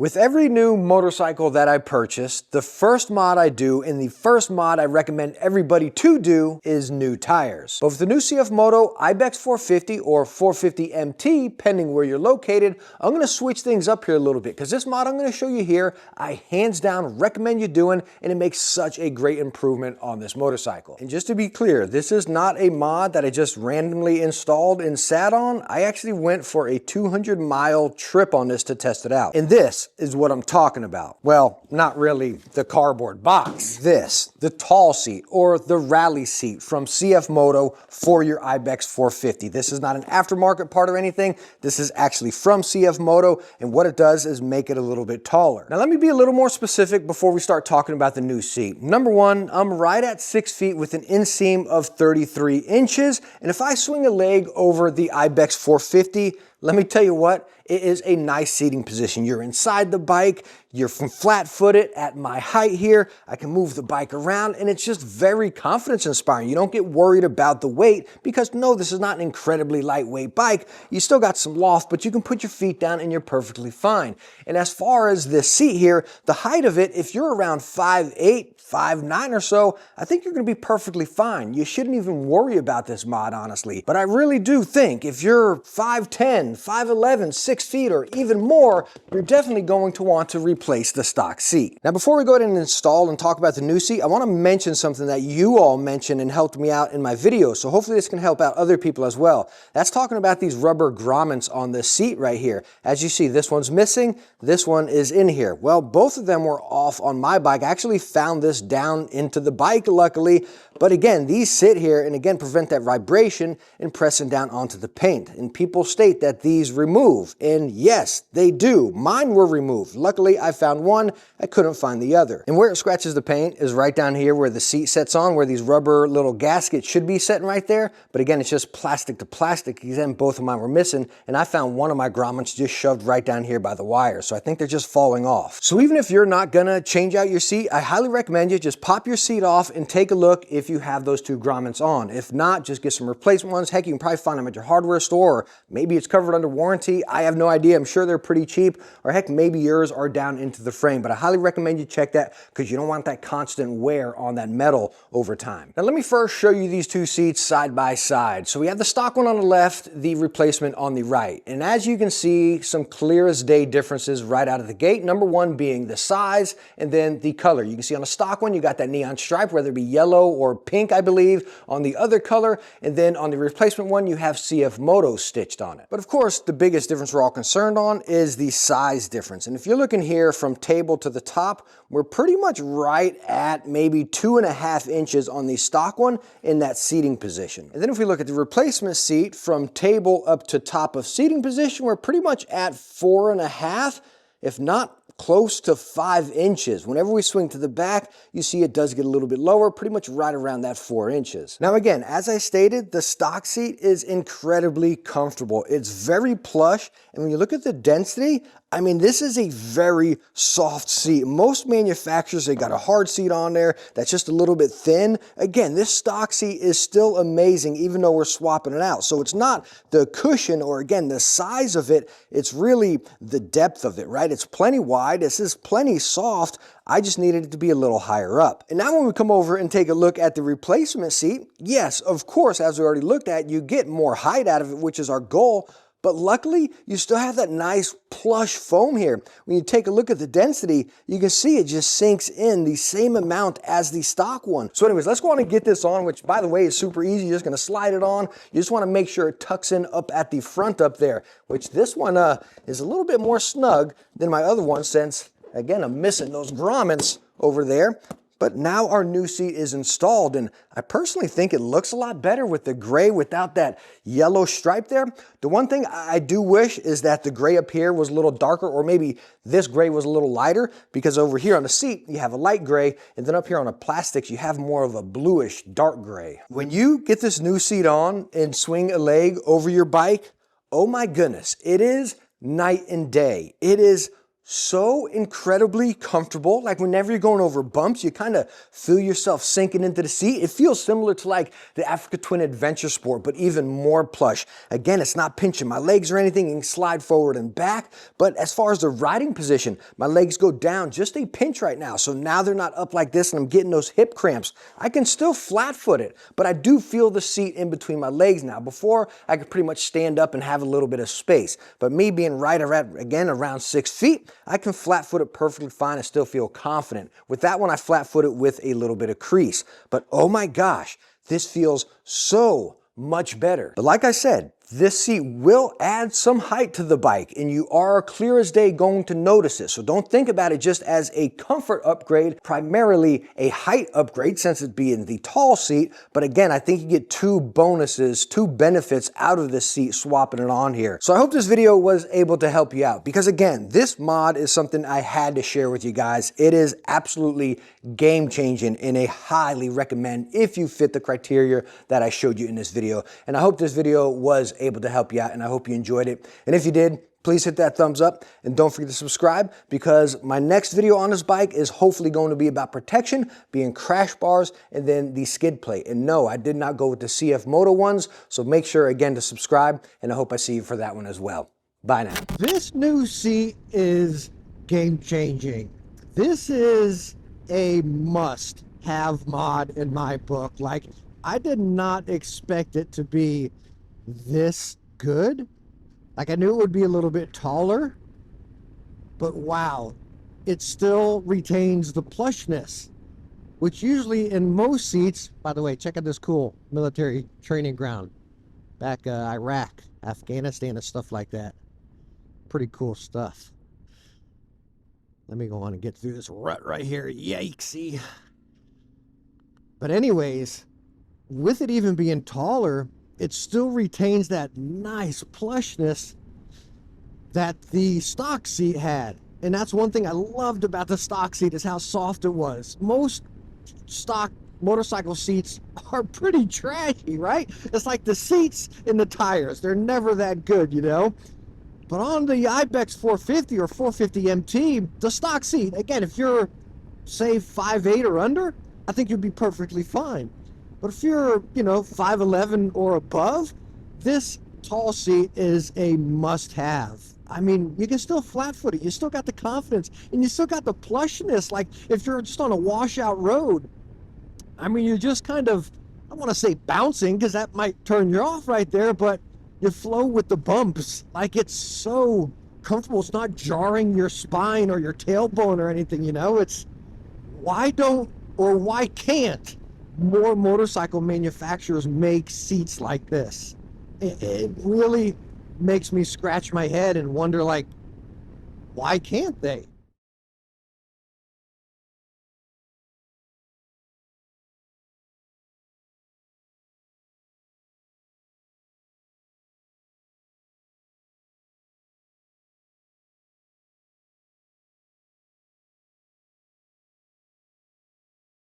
With every new motorcycle that I purchase, the first mod I do and the first mod I recommend everybody to do is new tires. But with the new CFmoto Ibex 450 or 450 MT, pending where you're located, I'm gonna switch things up here a little bit because this mod I'm gonna show you here, I hands down recommend you doing, and it makes such a great improvement on this motorcycle. And just to be clear, this is not a mod that I just randomly installed and sat on. I actually went for a 200-mile trip on this to test it out. And this is what I'm talking about. Well, not really the cardboard box. This, the tall seat or the rally seat from CFmoto for your Ibex 450. This is not an aftermarket part or anything. This is actually from CFmoto, and what it does is make it a little bit taller. Now let me be a little more specific before we start talking about the new seat. Number one, I'm right at 6 feet with an inseam of 33 inches, and if I swing a leg over the Ibex 450, let me tell you what, it is a nice seating position. You're inside the bike, you're flat-footed at my height here. I can move the bike around, and it's just very confidence inspiring. You don't get worried about the weight because no, this is not an incredibly lightweight bike. You still got some loft, but you can put your feet down and you're perfectly fine. And as far as this seat here, the height of it, if you're around 5'8", 5'9" or so, I think you're gonna be perfectly fine. You shouldn't even worry about this mod, honestly. But I really do think if you're 5'10", 5'11", 6 feet, or even more, you're definitely going to want to replace the stock seat. Now, before we go ahead and install and talk about the new seat, I wanna mention something that you all mentioned and helped me out in my video. So hopefully this can help out other people as well. That's talking about these rubber grommets on the seat right here. As you see, this one's missing, this one is in here. Well, both of them were off on my bike. I actually found this down into the bike, luckily. But again, these sit here and again prevent that vibration and pressing down onto the paint. And people state that these remove, and yes, they do. Mine were removed. Luckily, I found one, I couldn't find the other. And where it scratches the paint is right down here where the seat sets on, where these rubber little gaskets should be sitting right there. But again, it's just plastic to plastic. Again, both of mine were missing, and I found one of my grommets just shoved right down here by the wire. So I think they're just falling off. So even if you're not gonna change out your seat, I highly recommend you just pop your seat off and take a look if you have those two grommets on. If not, just get some replacement ones. Heck, you can probably find them at your hardware store, or maybe it's covered under warranty. I have no idea. I'm sure they're pretty cheap, or heck, maybe yours are down into the frame, but I highly recommend you check that because you don't want that constant wear on that metal over time. Now let me first show you these two seats side by side. So we have the stock one on the left, the replacement on the right. And as you can see, some clear as day differences right out of the gate. Number one being the size and then the color. You can see on the stock one, you got that neon stripe, whether it be yellow or pink, I believe, on the other color. And then on the replacement one, you have CFmoto stitched on it. But of course, the biggest difference we're all concerned on is the size difference. And if you're looking here from table to the top, we're pretty much right at maybe 2.5 inches on the stock one in that seating position. And then if we look at the replacement seat from table up to top of seating position, we're pretty much at 4.5, if not close to 5 inches. Whenever we swing to the back, you see it does get a little bit lower, pretty much right around that 4 inches. Now again, as I stated, the stock seat is incredibly comfortable. It's very plush, and when you look at the density, I mean, this is a very soft seat. Most manufacturers, they got a hard seat on there that's just a little bit thin. Again, this stock seat is still amazing, even though we're swapping it out. So it's not the cushion or, again, the size of it. It's really the depth of it, right? It's plenty wide. This is plenty soft. I just needed it to be a little higher up. And now when we come over and take a look at the replacement seat, yes, of course, as we already looked at, you get more height out of it, which is our goal. But luckily, you still have that nice plush foam here. When you take a look at the density, you can see it just sinks in the same amount as the stock one. So anyways, let's go on and get this on, which by the way is super easy. You're just gonna slide it on. You just wanna make sure it tucks in up at the front up there, which this one is a little bit more snug than my other one since, again, I'm missing those grommets over there. But now our new seat is installed, and I personally think it looks a lot better with the gray without that yellow stripe there. The one thing I do wish is that the gray up here was a little darker, or maybe this gray was a little lighter, because over here on the seat, you have a light gray, and then up here on the plastics, you have more of a bluish dark gray. When you get this new seat on and swing a leg over your bike, oh my goodness, it is night and day. It is so incredibly comfortable. Like whenever you're going over bumps, you kind of feel yourself sinking into the seat. It feels similar to like the Africa Twin Adventure Sport, but even more plush. Again, it's not pinching my legs or anything. You can slide forward and back. But as far as the riding position, my legs go down just a pinch right now. So now they're not up like this and I'm getting those hip cramps. I can still flat foot it, but I do feel the seat in between my legs now. Before, I could pretty much stand up and have a little bit of space. But me being right around 6 feet, I can flat foot it perfectly fine and still feel confident. With that one, I flat foot it with a little bit of crease. But oh my gosh, this feels so much better. But like I said, this seat will add some height to the bike and you are clear as day going to notice it. So don't think about it just as a comfort upgrade, primarily a height upgrade since it being the tall seat. But again, I think you get two benefits out of this seat swapping it on here. So I hope this video was able to help you out because again, this mod is something I had to share with you guys. It is absolutely game changing and I highly recommend if you fit the criteria that I showed you in this video. And I hope this video was able to help you out and I hope you enjoyed it. And if you did, please hit that thumbs up and don't forget to subscribe because my next video on this bike is hopefully going to be about protection, being crash bars, and then the skid plate. And no, I did not go with the CFmoto ones, so make sure again to subscribe and I hope I see you for that one as well. Bye now. This new seat is game changing. This is a must-have mod in my book. Like, I did not expect it to be this good. Like, I knew it would be a little bit taller, but wow, it still retains the plushness, which usually in most seats, by the way, check out this cool military training ground back Iraq, Afghanistan, and stuff like that. Pretty cool stuff. Let me go on and get through this rut right here. Yikesy. But anyways, with it even being taller, it still retains that nice plushness that the stock seat had. And that's one thing I loved about the stock seat is how soft it was. Most stock motorcycle seats are pretty trashy, right? It's like the seats and the tires. They're never that good, you know? But on the Ibex 450 or 450 MT, the stock seat, again, if you're, say, 5'8" or under, I think you'd be perfectly fine. But if you're, 5'11" or above, this tall seat is a must-have. I mean, you can still flat-foot it. You still got the confidence, and you still got the plushness. Like, if you're just on a washout road, I mean, you're just kind of, I want to say bouncing, because that might turn you off right there, but you flow with the bumps. Like, it's so comfortable. It's not jarring your spine or your tailbone or anything, It's, why can't more motorcycle manufacturers make seats like this? It really makes me scratch my head and wonder, like, why can't they?